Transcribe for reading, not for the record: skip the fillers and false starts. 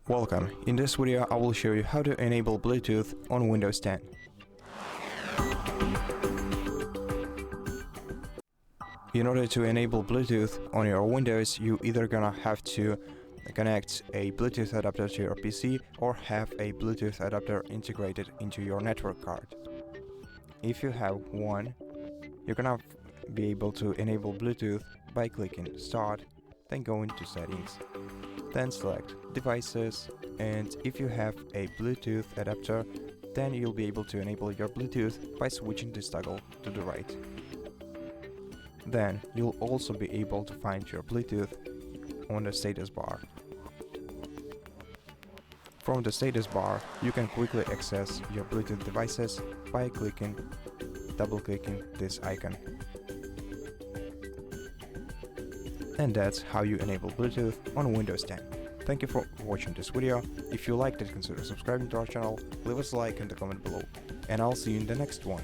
Welcome. In this video I will show you how to enable Bluetooth on Windows 10. In order to enable Bluetooth on your Windows, you either gonna have to connect a Bluetooth adapter to your PC or have a Bluetooth adapter integrated into your network card. If you have one, you're gonna be able to enable Bluetooth by clicking Start, then go into Settings, then select Devices, and if you have a Bluetooth adapter, then you'll be able to enable your Bluetooth by switching this toggle to the right. Then you'll also be able to find your Bluetooth on the status bar. From the status bar, you can quickly access your Bluetooth devices by double-clicking this icon. And that's how you enable Bluetooth on Windows 10. Thank you for watching this video. If you liked it, consider subscribing to our channel, leave us a like and a comment below, and I'll see you in the next one.